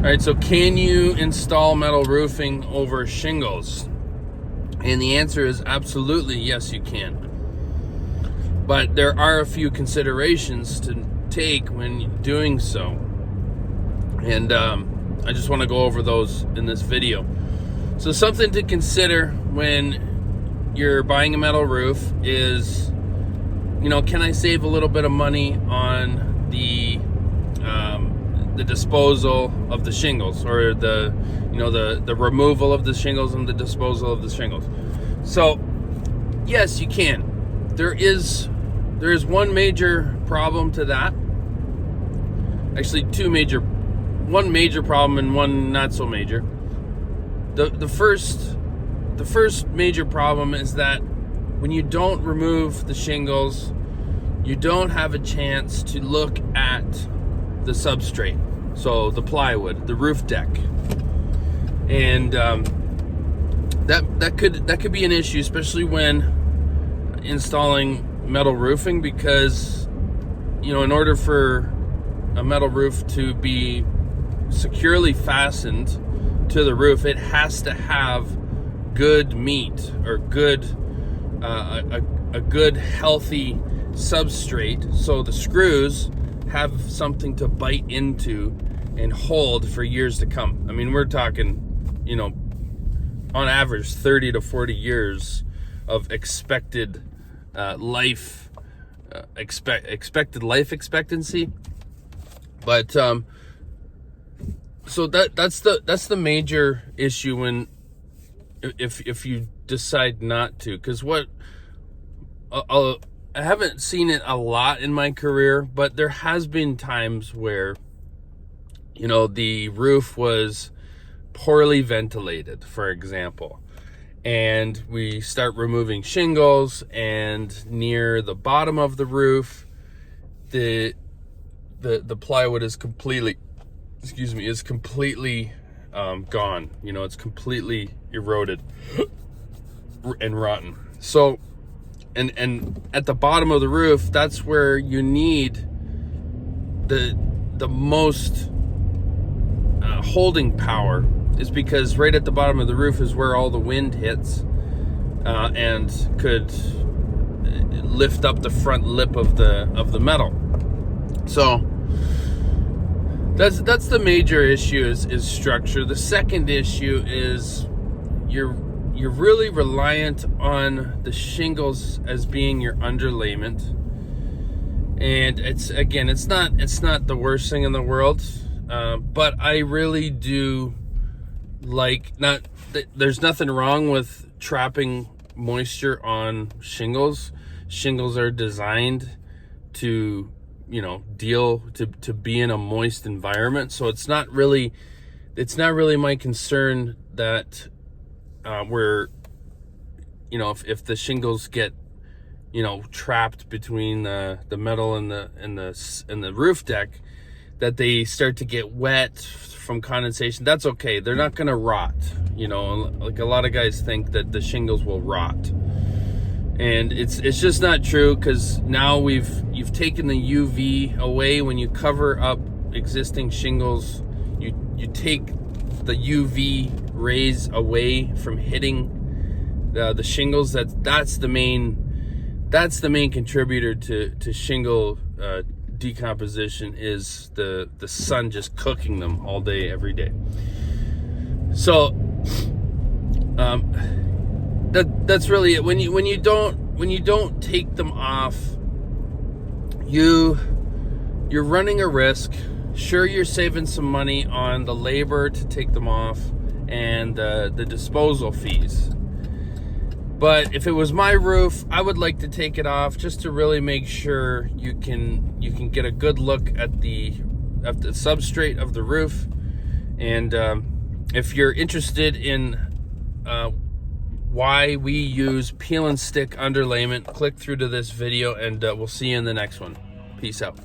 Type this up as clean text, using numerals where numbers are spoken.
right, so can you install metal roofing over shingles? And the answer is absolutely yes, you can. But there are a few considerations to take when doing so. And I just want to go over those in this video. So something to consider when you're buying a metal roof is, can I save a little bit of money on the disposal of the shingles, or the removal of the shingles and the disposal of the shingles? So yes, you can. There is one major problem to that. Actually, one major problem and one not so major. The first major problem is that when you don't remove the shingles, you don't have a chance to look at the substrate, so the plywood, the roof deck, and that could be an issue, especially when installing metal roofing, because in order for a metal roof to be securely fastened to the roof, it has to have good meat, or a good healthy substrate, so the screws have something to bite into and hold for years to come. I mean, we're talking, on average 30 to 40 years of expected life expectancy. But so that's the major issue when if you decide not to, because I haven't seen it a lot in my career, but there has been times where the roof was poorly ventilated, for example, and we start removing shingles, and near the bottom of the roof, the plywood is completely gone. It's completely eroded and rotten. So and at the bottom of the roof, that's where you need the most holding power, is because right at the bottom of the roof is where all the wind hits and could lift up the front lip of the metal. So that's the major issue, is structure. The second issue is you're really reliant on the shingles as being your underlayment, and it's not the worst thing in the world, but I really do like, there's nothing wrong with trapping moisture on shingles. Shingles are designed to to be in a moist environment, so it's not really my concern that where if the shingles get trapped between the metal and the roof deck, that they start to get wet from condensation. That's okay. They're not gonna rot. Like a lot of guys think that the shingles will rot, and it's just not true, because now you've taken the UV away. When you cover up existing shingles, you take the UV rays away from hitting the shingles. That's the main contributor to shingle decomposition, is the sun just cooking them all day, every day. So that's really it. When you don't take them off, you're running a risk. Sure, you're saving some money on the labor to take them off and the disposal fees. But if it was my roof, I would like to take it off, just to really make sure you can get a good look at the substrate of the roof. And if you're interested in why we use peel and stick underlayment, click through to this video, and we'll see you in the next one. Peace out.